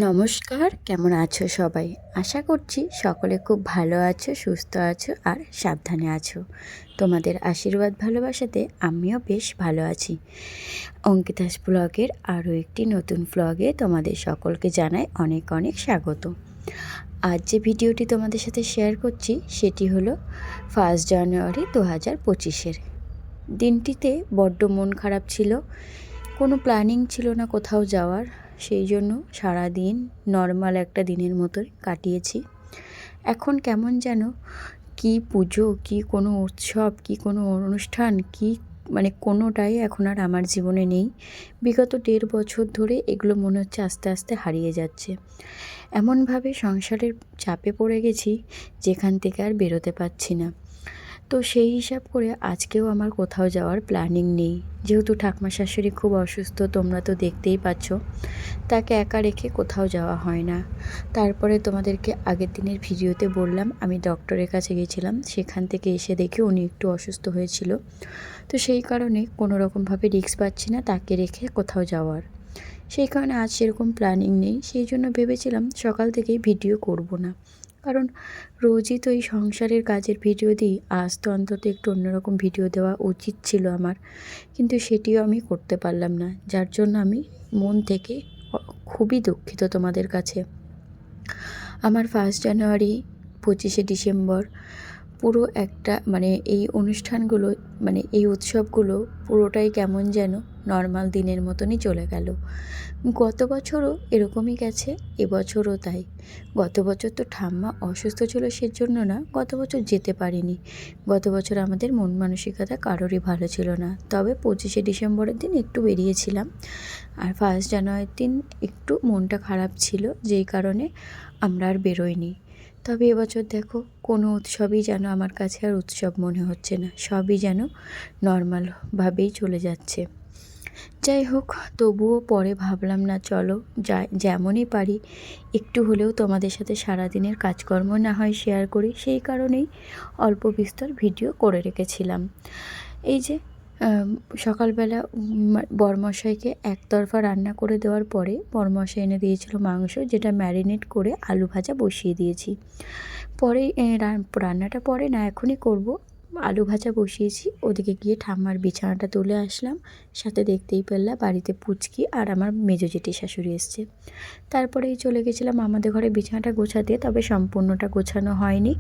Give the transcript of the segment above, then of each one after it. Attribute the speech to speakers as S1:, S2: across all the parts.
S1: নমস্কার, কেমন আছো সবাই? আশা করছি সকলে খুব ভালো আছো, সুস্থ আছো আর সাবধানে আছো। তোমাদের আশীর্বাদ ভালোবাসাতে আমিও বেশ ভালো আছি। অঙ্কিতাস ব্লগের আরও একটি নতুন ব্লগে তোমাদের সকলকে জানাই অনেক অনেক স্বাগত। আজ যে ভিডিওটি তোমাদের সাথে শেয়ার করছি সেটি হলো 1 জানুয়ারি 2025-এর। দিনটিতে বড্ড মন খারাপ ছিল, কোনো প্ল্যানিং ছিল না কোথাও যাওয়ার। সেই জন্য সারাদিন নর্মাল একটা দিনের মতোই কাটিয়েছি। এখন কেমন যেন কি পুজো, কি কোনো উৎসব, কি কোনো অনুষ্ঠান, কি কোনোটাই এখন আর আমার জীবনে নেই। বিগত 1.5 বছর ধরে এগুলো মনে হচ্ছে আস্তে আস্তে হারিয়ে যাচ্ছে। এমনভাবে সংসারের চাপে পড়ে গেছি যেখান থেকে আর বেরোতে পারছি না। তো সেই হিসাব করে আজকেও আমার কোথাও যাওয়ার প্ল্যানিং নেই, যেহেতু ঠাকুমা শাশুড়ি খুব অসুস্থ, তোমরা তো দেখতেই পাচ্ছ। তাকে একা রেখে কোথাও যাওয়া হয় না। তারপরে তোমাদেরকে আগের দিনের ভিডিওতে বললাম আমি ডক্টরের কাছে গিয়েছিলাম, সেখান থেকে এসে দেখে উনি একটু অসুস্থ হয়েছিল। তো সেই কারণে কোনো রকমভাবে রিস্ক পাচ্ছি না তাকে রেখে কোথাও যাওয়ার। সেই কারণে আজ সেরকম প্ল্যানিং নেই। সেই জন্য ভেবেছিলাম সকাল থেকেই ভিডিও করব না, কারণ রোজই তো এই সংসারের কাজের ভিডিও দিই। আজ তো অন্তত একটু অন্যরকম ভিডিও দেওয়া উচিত ছিল আমার, কিন্তু সেটিও আমি করতে পারলাম না, যার জন্য আমি মন থেকে খুবই দুঃখিত তোমাদের কাছে। আমার 1 জানুয়ারি 25শে ডিসেম্বর পুরো একটা এই অনুষ্ঠানগুলো এই উৎসবগুলো পুরোটাই কেমন যেন নর্মাল দিনের মতনই চলে গেল। গত বছরও এরকমই গেছে, এবছরও তাই। গত বছর তো ঠাম্মা অসুস্থ ছিল সেজন্য না, গত বছর যেতে পারিনি। গত বছর আমাদের মন মানসিকতা কারোরই ভালো ছিল না। তবে 25শে ডিসেম্বরের দিন একটু বেরিয়েছিলাম, আর 1 জানুয়ারির দিন একটু মনটা খারাপ ছিল, যেই কারণে আমরা আর বেরোইনি। তবে এবছর দেখো কোনো উৎসবই যেন আমার কাছে আর উৎসব মনে হচ্ছে না, সবই যেন নর্মালভাবেই চলে যাচ্ছে। যাই হোক, তবুও পরে ভাবলাম না, চলো যেমনই পারি একটু হলেও তোমাদের সাথে সারাদিনের কাজকর্ম না হয় শেয়ার করি। সেই কারণেই অল্প বিস্তর ভিডিও করে রেখেছিলাম। এই যে সকালবেলা বরমশাইকে একতরফা রান্না করে দেওয়ার পরে বরমশাই এনে দিয়েছিল মাংস, যেটা ম্যারিনেট করে আলু ভাজা বসিয়ে দিয়েছি। পরে রান্নাটা পরে না, এখনই করব। আলু ভাজা বসিয়েছি, ওদিকে গিয়ে ঠাম্মার বিছানাটা তুলে আসলাম। সাথে দেখতেই পেলাম বাড়িতে পুচকি আর আমার মেজো জেঠি শাশুড়ি এসছে। তারপরেই চলে গেছিলাম আমাদের ঘরে বিছানাটা গোছাতে, তবে সম্পূর্ণটা গোছানো হয়নি।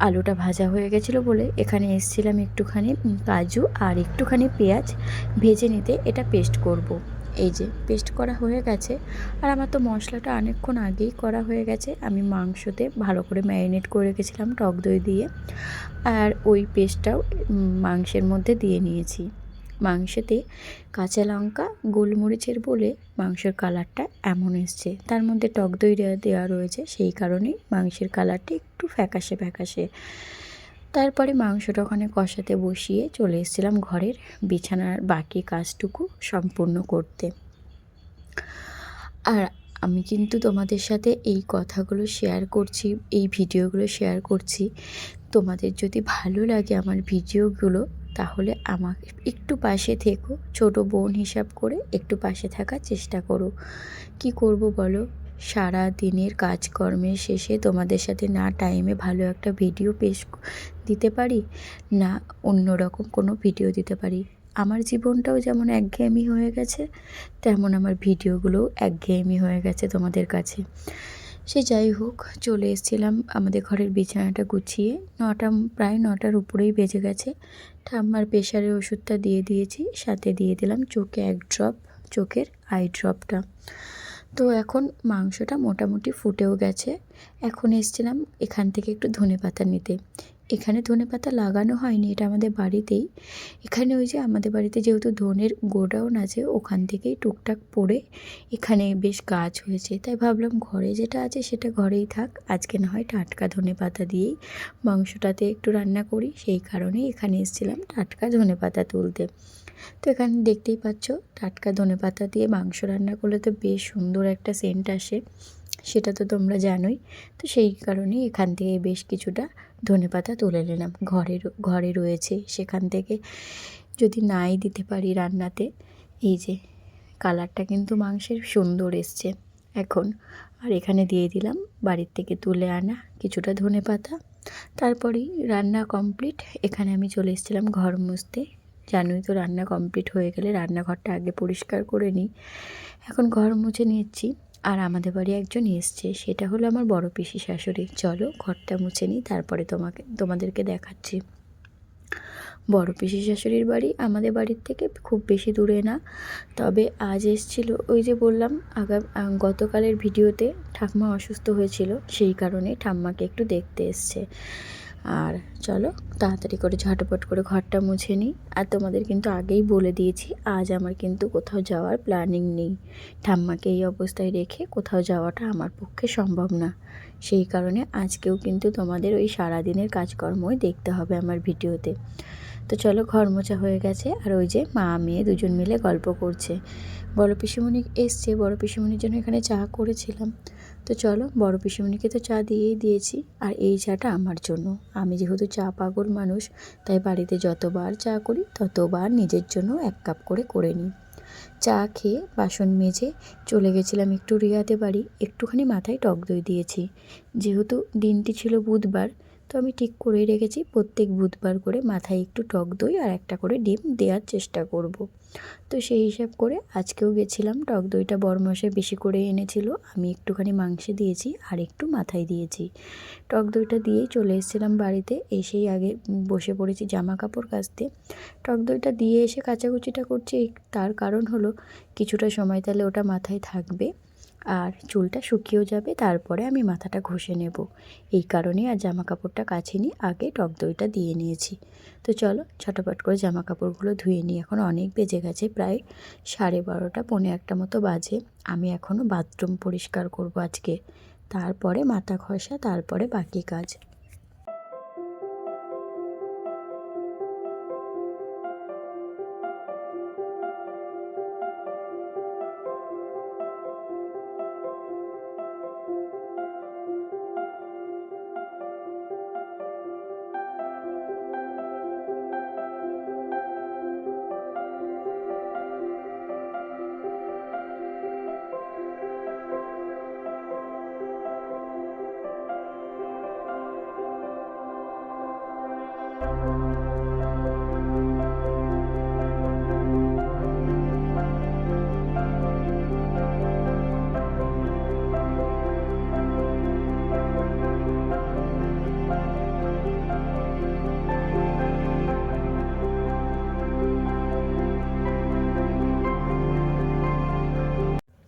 S1: আলুটা ভাজা হয়ে গেছিলো বলে এখানে এসেছিলাম একটুখানি কাজু আর একটুখানি পেঁয়াজ ভেজে নিতে, এটা পেস্ট করব। এই যে পেস্ট করা হয়ে গেছে, আর আমার তো মশলাটা অনেকক্ষণ আগেই করা হয়ে গেছে। আমি মাংসতে ভালো করে ম্যারিনেট করে রেখেছিলাম টক দই দিয়ে, আর ওই পেস্টটাও মাংসের মধ্যে দিয়ে নিয়েছি। মাংসতে কাঁচা লঙ্কা গোলমরিচের বলে মাংসের কালারটা এমন এসছে, তার মধ্যে টক দই দেওয়া রয়েছে, সেই কারণেই মাংসের কালারটা একটু ফ্যাকাশে ফ্যাকাশে। তারপরে মাংসটা ওখানে কষাতে বসিয়ে চলে এসেছিলাম ঘরের বিছানার বাকি কাজটুকু সম্পূর্ণ করতে। আর আমি কিন্তু তোমাদের সাথে এই কথাগুলো শেয়ার করছি, এই ভিডিওগুলো শেয়ার করছি, তোমাদের যদি ভালো লাগে আমার ভিডিওগুলো তাহলে আমাকে একটু পাশে থেকো, ছোটো বোন হিসাব করে একটু পাশে থাকার চেষ্টা করো। কি করব বলো, সারা দিনের কাজকর্মের শেষে তোমাদের সাথে না টাইমে ভালো একটা ভিডিও পেশ দিতে পারি, না অন্য রকম কোনো ভিডিও দিতে পারি। আমার জীবনটাও যেমন একঘেয়েমি হয়ে গেছে, তেমন আমার ভিডিওগুলোও একঘেয়েমি হয়ে গেছে তোমাদের কাছে। সে যাই হোক, চলে এসেছিলাম আমাদের ঘরের বিছানাটা গুছিয়ে। প্রায় 9টার উপরেই বেজে গেছে। ঠাম্মার প্রেশারের ওষুধটা দিয়ে দিয়েছি, সাথে দিয়ে দিলাম চোখে 1 ড্রপ, চোখের আই ড্রপটা। তো এখন মাংসটা মোটামুটি ফুটেও গেছে। এখন এসেছিলাম এখান থেকে একটু ধনেপাতা নিতে। এখানে ধনেপাতা লাগানো হয়নি, এটা আমাদের বাড়িতেই। এখানে ওই যে আমাদের বাড়িতে যেহেতু ধনের গোডাউন আছে, ওখান থেকেই টুকটাক পড়ে এখানে বেশ গাছ হয়েছে, তাই ভাবলাম ঘরে যেটা আছে সেটা ঘরেই থাক, আজকে না হয় টাটকা ধনেপাতা দিয়েই মাংসটাতে একটু রান্না করি। সেই কারণেই এখানে এসেছিলাম টাটকা ধনেপাতা তুলতে। তো এখানে দেখতেই পাচ্ছ টাটকা ধনেপাতা দিয়ে মাংস রান্না করলে তো বেশ সুন্দর একটা সেন্ট আসে, সেটা তো তোমরা জানোই। তো সেই কারণেই এখান থেকে বেশ কিছুটা ধনেপাতা তুলে নিলাম, ঘরে রয়েছে সেখান থেকে। যদি নাই দিতে পারি রান্নাতে, এই যে কালারটা কিন্তু মাংসের সুন্দর এসছে। এখন। আর এখানে দিয়ে দিলাম বাড়ির থেকে তুলে আনা কিছুটা ধনেপাতা। তারপরেই রান্না কমপ্লিট। এখানে আমি চলে এসেছিলাম ঘর মুছতে। জানোই তো, রান্না কমপ্লিট হয়ে গেলে রান্নাঘরটা আগে পরিষ্কার করে নিই। এখন ঘর মুছে নিচ্ছি। আর আমাদের বাড়ি একজন এসছে, সেটা হলো আমার বড় পিসি শাশুড়ি। চলো ঘরটা মুছে নিই, তারপরে তোমাদেরকে দেখাচ্ছি। বড় পিসি শাশুড়ির বাড়ি আমাদের বাড়ির থেকে খুব বেশি দূরে না, তবে আজ এসছিল ওই যে বললাম গতকালের ভিডিওতে ঠাম্মা অসুস্থ হয়েছিল, সেই কারণে ঠাম্মাকে একটু দেখতে এসছে। আর চলো তাড়াতাড়ি করে ঝটপট করে ঘরটা মুছে নিই। আর তোমাদের কিন্তু আগেই বলে দিয়েছি, আজ আমার কিন্তু কোথাও যাওয়ার প্ল্যানিং নেই। ঠাম্মাকে এই অবস্থায় রেখে কোথাও যাওয়াটা আমার পক্ষে সম্ভব না। সেই কারণে আজকেও কিন্তু তোমাদের ওই সারাদিনের কাজকর্মই দেখতে হবে আমার ভিডিওতে। তো চলো, ঘর মোছা হয়ে গেছে। আর ওই যে মা মেয়ে দুজন মিলে গল্প করছে। বড় পিসিমণি এসছে, বড় পিসিমণির জন্য এখানে চা করেছিলাম। তো চলো, বড় পিসিমণিকে তো চা দিয়েই দিয়েছি, আর এই চাটা আমার জন্য। আমি যেহেতু চা পাগল মানুষ, তাই বাড়িতে যতবার চা করি ততবার নিজের জন্য 1 কাপ করে নিই। চা খেয়ে বাসন মেজে চলে গেছিলাম একটু রিয়াতে বাড়ি। একটুখানি মাথায় টক দই দিয়েছি। যেহেতু দিনটি ছিল বুধবার, তো আমি ঠিক করেই রেখেছি প্রত্যেক বুধবার করে মাথায় একটু টক দই আর একটা করে ডিম দেওয়ার চেষ্টা করব। তো সেই হিসাব করে আজকেও গেছিলাম। টক দইটা বড়মশাই বেশি করে এনেছিল, আমি একটুখানি মাংসে দিয়েছি আর একটু মাথায় দিয়েছি। টক দইটা দিয়েই চলে এসেছিলাম বাড়িতে। এসেই আগে বসে পড়েছি জামা কাপড় কাচতে। টক দইটা দিয়ে এসে কাচাকুচিটা করছি, তার কারণ হলো কিছুটা সময় তাহলে ওটা মাথায় থাকবে আর চুলটা শুকিয়েও যাবে, তারপরে আমি মাথাটা ঘষে নেব। এই কারণে আর জামা কাপড়টা কাচিনি, আগে টক দইটা দিয়ে নিয়েছি। তো চলো ঝটপট করে জামা কাপড়গুলো ধুয়ে নিই। এখন অনেক বেজে গেছে, প্রায় 12:30 পৌনে 1 মতো বাজে। আমি এখনও বাথরুম পরিষ্কার করব আজকে, তারপরে মাথা ঘষা, তারপরে বাকি কাজ।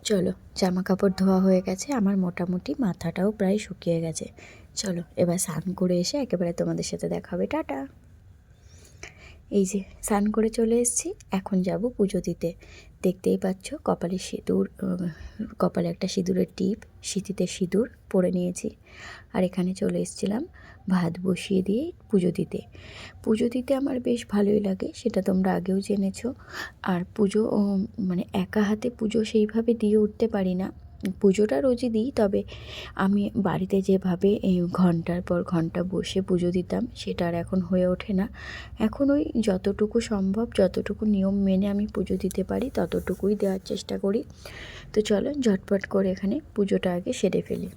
S1: চলো, জামা কাপড় ধোয়া হয়ে গেছে, আমার মোটামুটি মাথাটাও প্রায় শুকিয়ে গেছে। চলো এবার স্নান করে এসে একেবারে তোমাদের সাথে দেখা হবে। টাটা। এই যে স্নান করে চলে এসেছি, এখন যাব পুজো দিতে। দেখতেই পাচ্ছ কপালে সিঁদুর, কপালে একটা সিঁদুরের টিপ, সিঁথিতে সিঁদুর পরে নিয়েছি। আর এখানে চলে এসেছিলাম ভাত বসিয়ে দিয়ে পুজো দিতে। পুজো দিতে আমার বেশ ভালোই লাগে, সেটা তোমরা আগেও জেনেছো। আর পুজো মানে একা হাতে পুজো সেইভাবে দিয়ে উঠতে পারি না। পুজোটা রোজই দিই, তবে আমি বাড়িতে যেভাবে ঘন্টার পর ঘন্টা বসে পুজো দিতাম, সেটা আর এখন হয়ে ওঠে না। এখন ওই যতটুকু সম্ভব, যতটুকু নিয়ম মেনে আমি পুজো দিতে পারি ততটুকুই দেওয়ার চেষ্টা করি। তো চলো ঝটপট করে এখানে পুজোটা আগে সেরে ফেলি।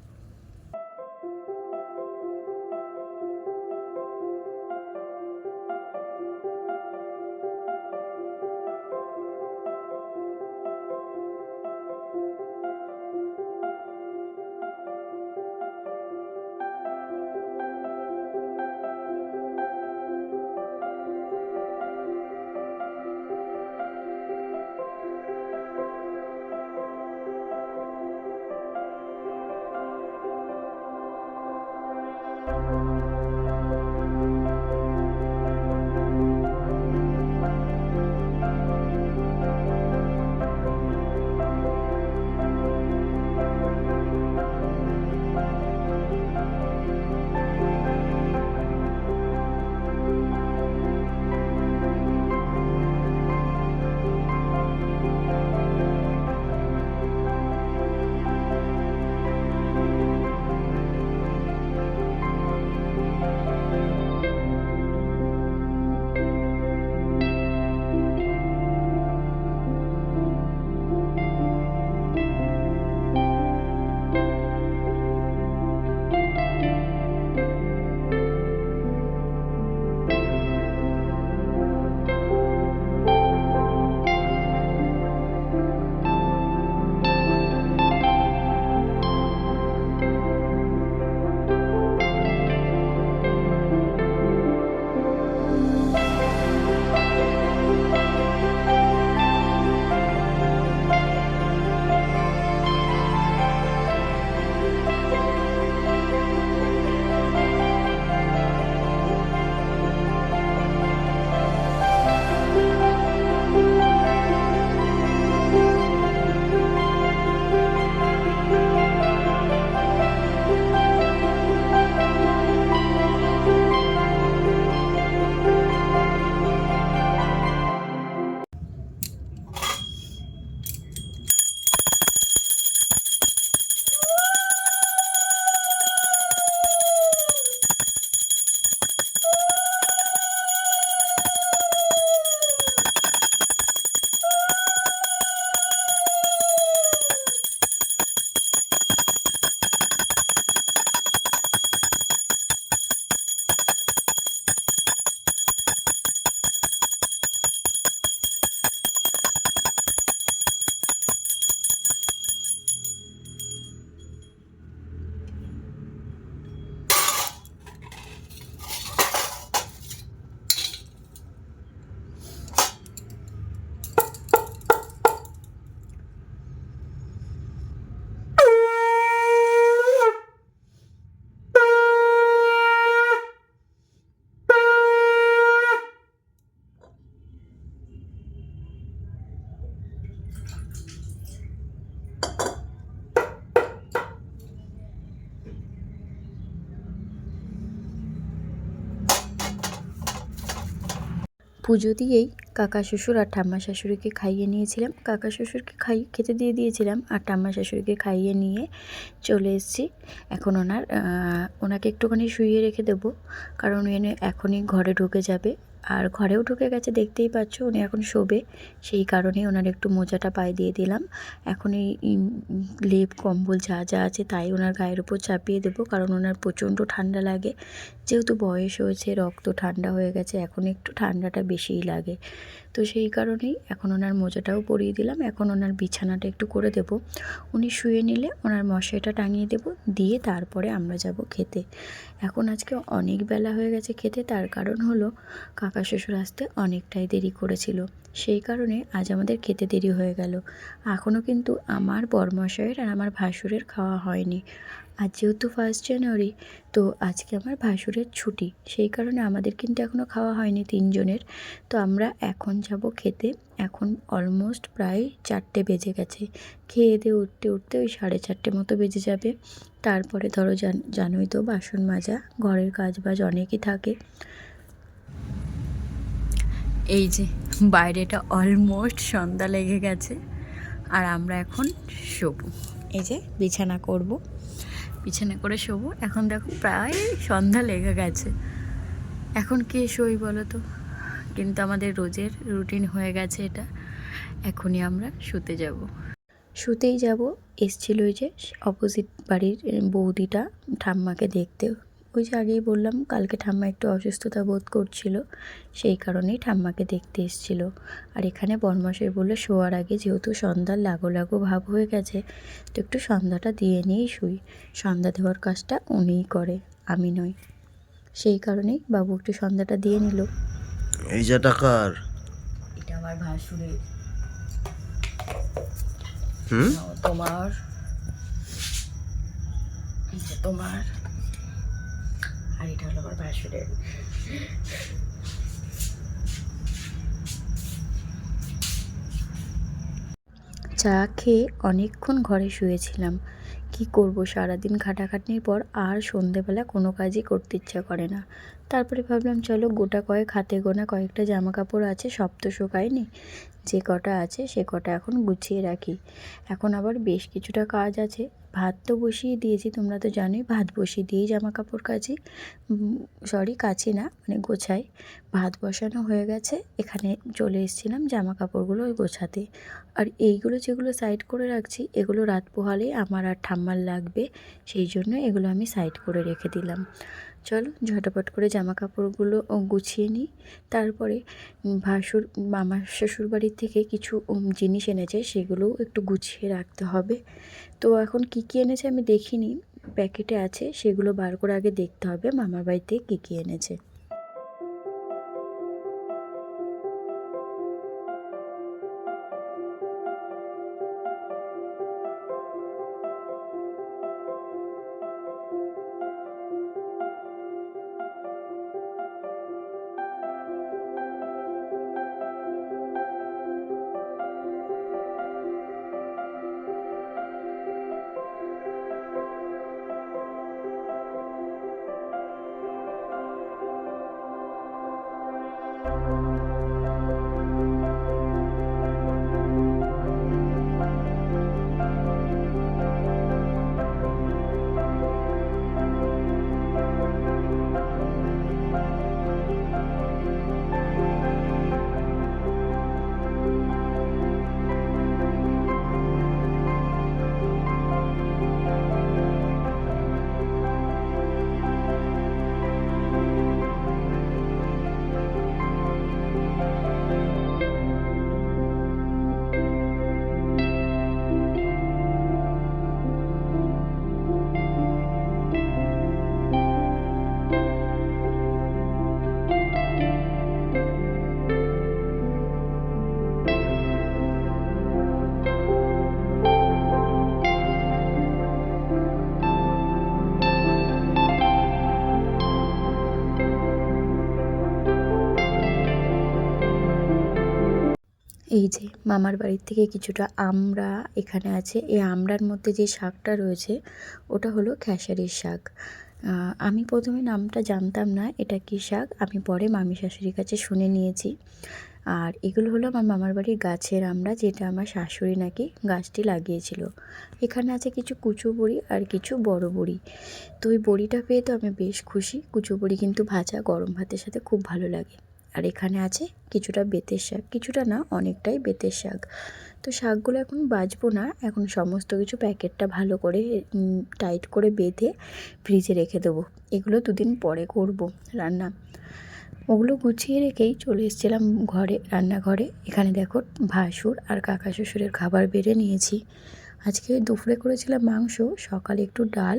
S1: পুজো দিয়েই কাকা শ্বশুর আর ঠাম্মা শাশুড়িকে খাইয়ে নিয়েছিলাম। কাকা শ্বশুরকে খেতে দিয়ে দিয়েছিলাম, আর ঠাম্মা শাশুড়িকে খাইয়ে নিয়ে চলে এসেছি। এখন ওনাকে একটুখানি শুইয়ে রেখে দেবো, কারণ উনি এখনই ঘরে ঢুকে যাবে। আর ঘরেও ঢুকে গেছে, দেখতেই পাচ্ছ, উনি এখন শোবে। সেই কারণেই ওনার একটু মোজাটা পায়ে দিয়ে দিলাম। এখন এই লেপ কম্বল যা যা আছে তাই ওনার গায়ের উপর চাপিয়ে দেবো, কারণ ওনার প্রচণ্ড ঠান্ডা লাগে। যেহেতু বয়স হয়েছে, রক্ত ঠান্ডা হয়ে গেছে, এখন একটু ঠান্ডাটা বেশিই লাগে। তো সেই কারণেই এখন ওনার মোজাটাও পরিয়ে দিলাম। এখন ওনার বিছানাটা একটু করে দেব। উনি শুয়ে নিলে ওনার মশারিটা টাঙিয়ে দেব, দিয়ে তারপরে আমরা যাব খেতে। এখন আজকে অনেক বেলা হয়ে গেছে খেতে, তার কারণ হলো কাকা শ্বশুর আসতে অনেকটাই দেরি করেছিল। সেই কারণে আজ আমাদের খেতে দেরি হয়ে গেল। এখনও কিন্তু আমার বরমশাইয়ের আর আমার ভাসুরের খাওয়া হয়নি। আজ যেহেতু 1 জানুয়ারি, তো আজকে আমার ভাসুরের ছুটি, সেই কারণে আমাদের কিন্তু এখনও খাওয়া হয়নি 3 জনের। তো আমরা এখন যাব খেতে। এখন অলমোস্ট প্রায় 4টে বেজে গেছে। খেয়ে দিয়ে উঠতে উঠতে ওই 4:30 মতো বেজে যাবে। তারপরে ধরো জানোই তো, বাসন মাজা, ঘরের কাজ বাজ অনেকই থাকে। এই যে বাইরেটা অলমোস্ট সন্ধ্যা লেগে গেছে, আর আমরা এখন শোবো। এই যে বিছানা করব, বিছানা করে শোবো। এখন দেখো প্রায় সন্ধ্যা লেগে গেছে। এখন কে শোই বলো তো, কিন্তু আমাদের রোজের রুটিন হয়ে গেছে এটা। এখনই আমরা শুতেই যাব। এসছিল ওই যে অপোজিট বাড়ির বৌদিটা ঠাম্মাকে দেখতে। ওই যে আগেই বললাম, কালকে ঠাম্মা একটু অসুস্থতা বোধ করছিল, সেই কারণেই ঠাম্মাকে দেখতে এসছিল। আর এখানে বরমশাই বললো শোয়ার আগে যেহেতু সন্ধ্যার লাগো লাগো ভাব হয়ে গেছে, তো একটু সন্ধ্যাটা দিয়ে নিয়েই শুই। সন্ধ্যা দেওয়ার কাজটা উনিই করে, আমি নই। সেই কারণেই বাবু একটু সন্ধ্যাটা দিয়ে নিল।
S2: এই যে টাকার,
S1: এটা আমার ভাসুরের,
S2: তোমার,
S1: এটা তোমার, আর এটা হলো আমার ভাসুরের। চা খেয়ে অনেকক্ষণ ঘরে শুয়েছিলাম। কি করব, সারাদিন খাটাখাটনির পর আর সন্ধেবেলা কোনো কাজই করতে ইচ্ছা করে না। তারপরে ভাবলাম চলো গোটা কয়েক হাতে গোনা কয়েকটা জামা কাপড় আছে, সব তো শোকায়নি, যে কটা আছে সে কটা এখন গুছিয়ে রাখি। এখন আবার বেশ কিছুটা কাজ আছে। ভাত তো বসিয়ে দিয়েছি, তোমরা তো জানোই, ভাত বসিয়ে দিয়েই জামা কাপড় কাচি না, মানে গোছাই। ভাত বসানো হয়ে গেছে, এখানে চলে এসেছিলাম জামা কাপড়গুলো গোছাতে। আর এইগুলো যেগুলো সাইড করে রাখছি, এগুলো রাত পোহালেই আমার আর ঠাম্মার লাগবে, সেই জন্য এগুলো আমি সাইড করে রেখে দিলাম। চলো ঝটাপট করে জামা কাপড়গুলো গুছিয়ে নিই। তারপরে ভাসুর মামার শ্বশুরবাড়ির থেকে কিছু জিনিস এনেছে, সেগুলোও একটু গুছিয়ে রাখতে হবে। তো এখন কি কী এনেছে আমি দেখিনি, প্যাকেটে আছে, সেগুলো বার করে আগে দেখতে হবে মামার বাড়িতে কী কী এনেছে। এই যে মামার বাড়ির থেকে কিছুটা আমড়া এখানে আছে। এই আমড়ার মধ্যে যে শাকটা রয়েছে ওটা হলো খেসারির শাক। আমি প্রথমে নামটা জানতাম না এটা কী শাক, আমি পরে মামি শাশুড়ির কাছে শুনে নিয়েছি। আর এগুলো হলো আমার মামার বাড়ির গাছের আমড়া, যেটা আমার শাশুড়ি নাকি গাছটি লাগিয়েছিল। এখানে আছে কিছু কুচো বড়ি আর কিছু বড় বড়ি। তো ওই বড়িটা পেয়ে তো আমি বেশ খুশি। কুচো বড়ি কিন্তু ভাজা গরম ভাতের সাথে খুব ভালো লাগে। আর এখানে আছে কিছুটা বেতের শাক, কিছুটা না অনেকটাই বেতের শাক। তো শাকগুলো এখন বাছবো না, এখন সমস্ত কিছু প্যাকেটটা ভালো করে টাইট করে বেঁধে ফ্রিজে রেখে দেবো। এগুলো 2 দিন পরে করব রান্না। ওগুলো গুছিয়ে রেখেই চলে এসেছিলাম রান্নাঘরে। এখানে দেখো ভাসুর আর কাকা শ্বশুরের খাবার বেড়ে নিয়েছি। আজকে দুপুরে করেছিলাম মাংস, সকালে একটু ডাল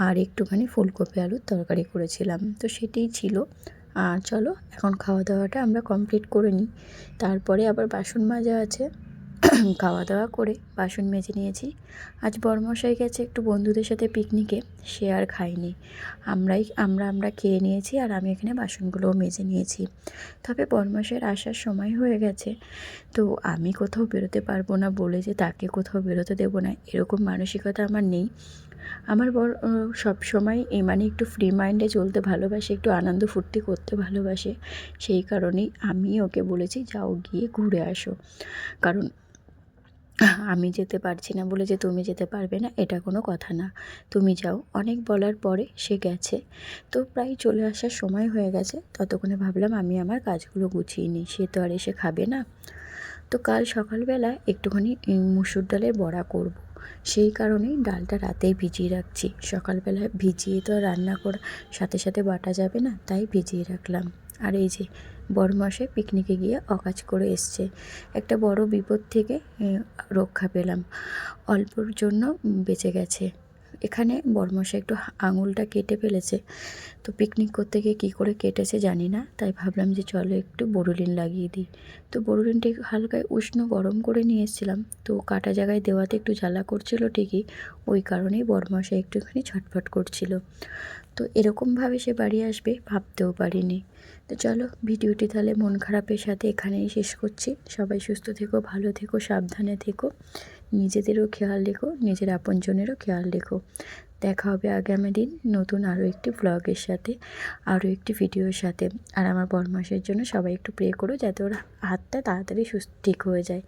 S1: আর একটুখানি ফুলকপি আলুর তরকারি করেছিলাম, তো সেটাই ছিল। আর চলো এখন খাওয়া দাওয়াটা আমরা কমপ্লিট করে নিই, তারপরে আবার বাসন মাজা আছে। খাওয়া দাওয়া করে বাসন মেজে নিয়েছি। আজ বড়মশাই গেছে একটু বন্ধুদের সাথে পিকনিকে, সে আর খায়নি। আমরা খেয়ে নিয়েছি, আর আমি এখানে বাসনগুলোও মেজে নিয়েছি। তবে বড়মশাইয়ের আসার সময় হয়ে গেছে, তো আমি কোথাও বেরোতে পারবো না বলে যে তাকে কোথাও বেরোতে দেবো না, এরকম মানসিকতা আমার নেই। আমার সব সময় মানে একটু ফ্রি মাইন্ডে চলতে ভালোবাসে, একটু আনন্দ ফুর্তি করতে ভালোবাসে। সেই কারণেই আমি ওকে বলেছি যাও গিয়ে ঘুরে আসো। কারণ আমি যেতে পারছি না বলে যে তুমি যেতে পারবে না এটা কোনো কথা না, তুমি যাও। অনেক বলার পরে সে গেছে। তো প্রায় চলে আসার সময় হয়ে গেছে, ততক্ষণে ভাবলাম আমি আমার কাজগুলো গুছিয়ে নিই, সে তো আর এসে খাবে না। তো কাল সকালবেলা একটুখানি মুসুর ডালের বড়া করব। সেই কারণেই ডালটা রাতেই ভিজিয়ে রাখছি। সকালবেলা ভিজিয়ে তো আর রান্না করার সাথে সাথে বাটা যাবে না, তাই ভিজিয়ে রাখলাম। আর এই যে বড়মশাই পিকনিকে গিয়ে অকাজ করে এসছে। একটা বড় বিপদ থেকে রক্ষা পেলাম, অল্পর জন্য বেঁচে গেছে। এখানে বড়মশাই একটু আঙুলটা কেটে ফেলেছে, তো পিকনিক করতে গিয়ে কী করে কেটেছে জানি না, তাই ভাবলাম যে চলো একটু বোরোলিন লাগিয়ে দিই। তো বোরোলিনটা হালকা উষ্ণ গরম করে নিয়ে এসেছিলাম, তো কাটা জায়গায় দেওয়াতে একটু জ্বালা করছিল ঠিকই, ওই কারণেই বড়মশাই একটুখানি ছটফট করছিল। তো এরকমভাবে সে বাড়ি আসবে ভাবতেও পারিনি। তো চলো ভিডিওটি তাহলে মন খারাপের সাথে এখানেই শেষ করছি। সবাই সুস্থ থেকো, ভালো থেকো, সাবধানে থেকো, নিজেদেরও খেয়াল রেখো, নিজের আপনজনেরও খেয়াল রেখো। দেখা হবে আগামী দিন নতুন আরও একটি ব্লগের সাথে, আরও একটি ভিডিওর সাথে। আর আমার বড়মাসের জন্য সবাই একটু প্রে করো যাতে ওর হাতটা তাড়াতাড়ি ঠিক হয়ে যায়।